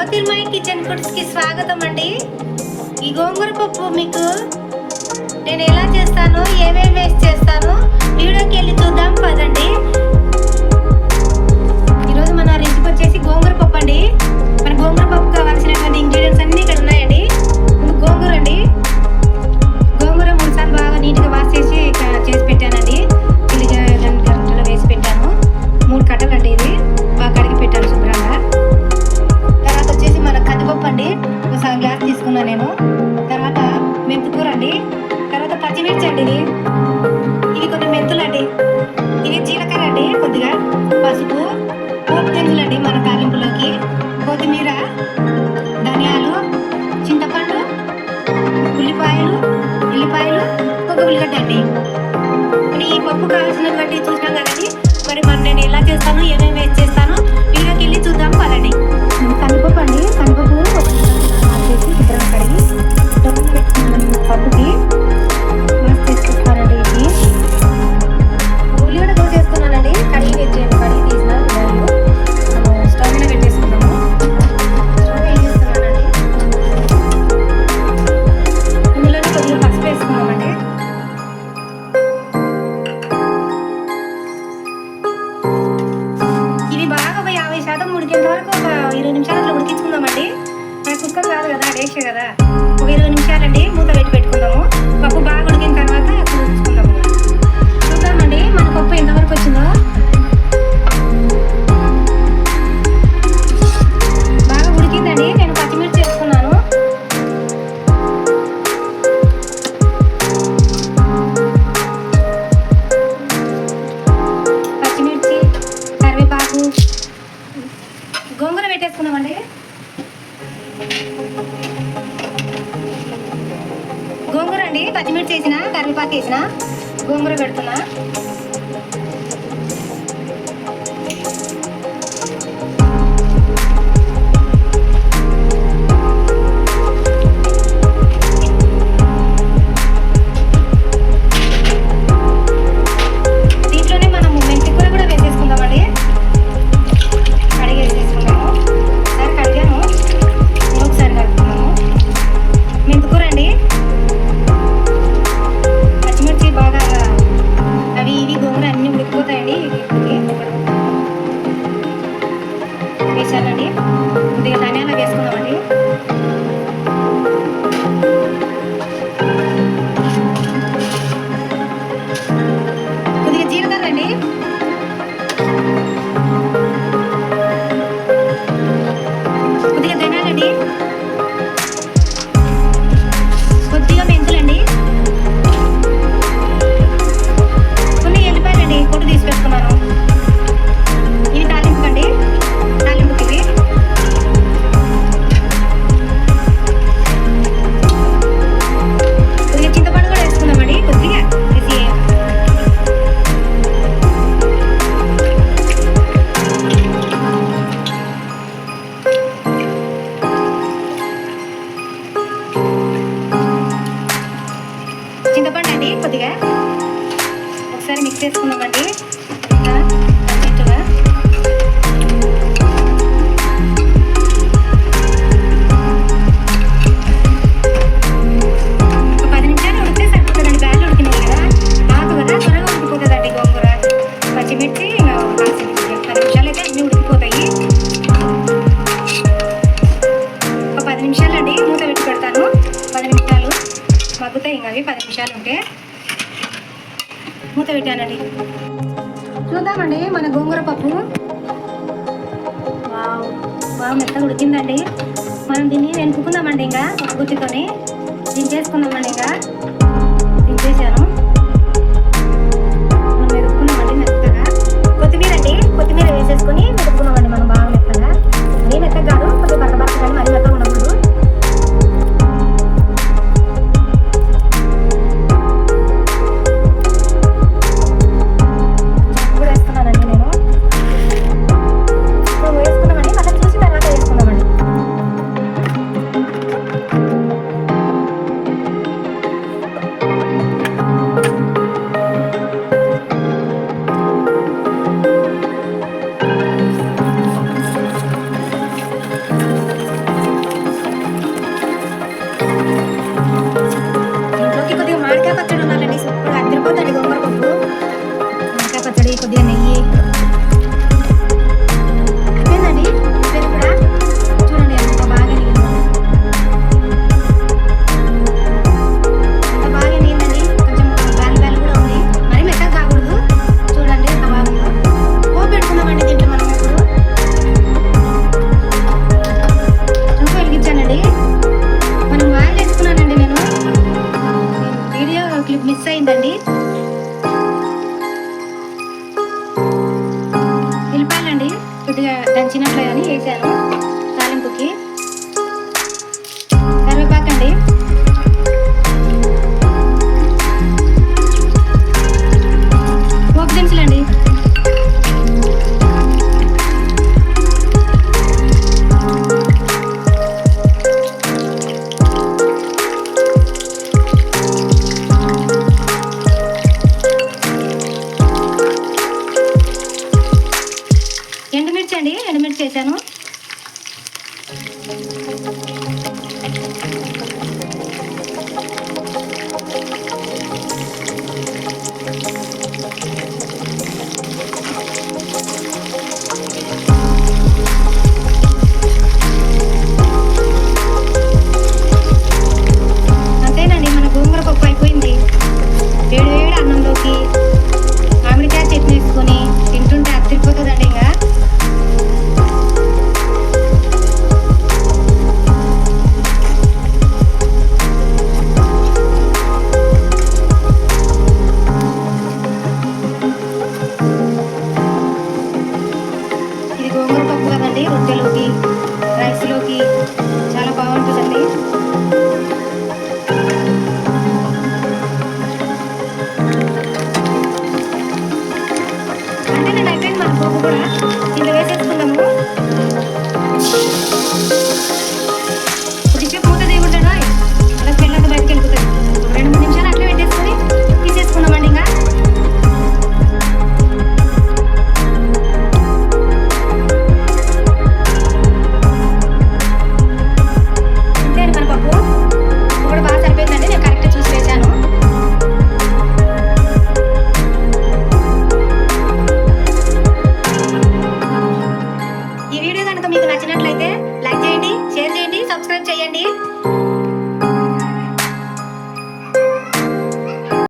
Jyotirmayi kitchen foods కి స్వాగతం అండి. ఈ గోంగూర పప్పు మీకు నేను ఎలా చేస్తానో ఏమేమి వేస్ట్ చేస్తానో వీడియోకి వెళ్ళి చూద్దాం పదండి. ఈరోజు మన రెసిపీ వచ్చేసి గోంగూర పప్పు అండి. మన గోంగూర పప్పు కావాల్సినటువంటి ఇంగ్రీడియంట్స్ అన్ని ఇక్కడ ఉన్నాయండి. గోంగూర అండి, గోంగూర 3 సార్లు బాగా నీట్గా వాష్ చేసి చేసి పెట్టానండి. గంటలో వేసి పెట్టాను. 3 కట్టలు అండి, ఇది బాగా కడిగి పెట్టాను శుభ్రంగా. తర్వాత వచ్చేసి మన కందిపప్పు అండి, ఒక గ్లాస్ తీసుకున్నాను నేను. తర్వాత మెంతికూర అండి, తర్వాత పచ్చిమిర్చి అండి, ఇవి కొన్ని మెంతులు అండి, ఇవి జీలకర్ర అండి, కొద్దిగా పసుపు, పోపు గింజలు అండి మన తాలింపులోకి, కొత్తిమీర, ధనియాలు, చింతపండు, ఉల్లిపాయలు, ఒక ఉల్లిగడ్డ అండి. ఈ పప్పు కావాల్సినటువంటి చూసినాం కదండి. మరి నేను ఎలా చేస్తాను ఏమేమి వేస్ట్ చేస్తాను వీడియోకి వెళ్ళి చూద్దాం పదండి. కందిపప్పు అండి, కందిపప్పు చేసి శుభ్రంగా కడిగి పెట్టుకున్నాను. పప్పుకి వాష్ చేసుకుంటానండి. ఇది ఉల్లిగడ్డ దోశ వేసుకున్నానండి, కడిగి తీసిన మనం స్టవ్ మీద పెట్టేసుకున్నాము. స్టవ్ ఏం చేస్తున్నానండి, ఇందులోనే కొద్దిగా పసుపు వేసుకున్నామండి. ఇవి బాగా 50% ఉడికేంత వరకు ఒక 20 నిమిషాలు ఉడికించుకుందామండి. మన కుక్కర్ కాదు కదా, డేక్ష కదా, ఒక 20 నిమిషాలండి మూత పెట్టుకుందాము. పప్పు బాగా ఉడికిన తర్వాత చూసుకుందాము. చూద్దామండి మన పప్పు ఎంతవరకు వచ్చిందో. బాగా ఉడికిందండి. నేను పచ్చిమిర్చి వేసుకున్నాను. పచ్చిమిర్చి, కరివేపాకు, గోంగూర పెట్టేసుకున్నామండి. గోంగూర అండి, పచ్చిమిర్చి వేసిన, కరివేపాకు వేసిన, గోంగూర పెడుతున్నా. దీంట్లోనే మనము మెంతికూర కూడా వేసేసుకుందామండి. కడిగి వేసేసుకున్నాము. ఒకసారి కడిగాము, ఇంకొకసారి కలుపుకున్నాము. మెంతికూర అండి, పచ్చిమిర్చి బాగా అవి ఇవి గోంగూర అన్నీ ఉడికిపోతాయండి. వేసానండి. కొద్దిగా ధనియాలు వేసుకుందామండి. కొద్దిగా జీలకర్ర అండి, కొద్దిగా ధనియాలండి, కొద్దిగా మెంతులండి, కొన్ని ఎల్లిపాయలండి పొట్టు తీసి పెట్టుకున్నాను. ఇవి తాలింపుకండి, తాలింపుకి ఇవి. కొద్దిగా చింతపండు కూడా వేసుకుందామండి, కొద్దిగా వేసి. చింతపండు అండి, కొద్దిగా ఒకసారి మిక్స్ చేసుకుందామండి. ఒక 10 నిమిషాలు ఉడికితే సరిపోతుందండి. బ్యాలు ఉడికినాయి కదా, ఆకు కదా, త్వరగా ఉడికిపోతుందండి గోంగూర. పచ్చిమిర్చి 10 నిమిషాలు అయితే అన్నీ ఉడికిపోతాయి. ఒక 10 నిమిషాలు అండి మూత పెట్టి పెడతాను. 10 నిమిషాలు మగ్గుతాయి. ఇంకా అవి 10 నిమిషాలు ఉంటే మూత పెట్టానండి. చూద్దామండి మన గోంగూర పప్పు. బాగా మెత్తగా ఉడికిందండి. మనం దీన్ని వెనుకుందామండి. ఇంకా ఒక గుత్తితోని దించేసుకుందామండి. ఇంకా దించేసాను. మనం మెరుపుకున్నామండి మెత్తగా. కొత్తిమీర అండి, కొత్తిమీర వేసేసుకొని మెరుపుకున్నామండి మనం బాగా మెత్తగా. మరీ మెత్తగా కాదు, కొద్దిగా బట్ట కానీ మరీ మెత్తగా ఉండకూడదు. దంచినట్లే అని వేసాను తాలింపుకి. కరివేపాకండి, పోపు దినుసులండి, ఎండుమిర్చి అండి, ఎండుమిర్చి వేసాను. అంతేనండి, మన గోంగూర పప్పు అయిపోయింది. వేడి వేడి అన్నంలోకి మామిడికాయ చట్నీ వేసుకొని తింటుంటే అదిరిపోతుందండి. ఇంకా ఇది గోంగూర పప్పు కదండి, రొట్టెలోకి రైస్లోకి చాలా బాగుంటుందండి. అంతేనండి, అయిపోయింది మన పోపు కూడా. ఇందులో వేసేసుకుందాము.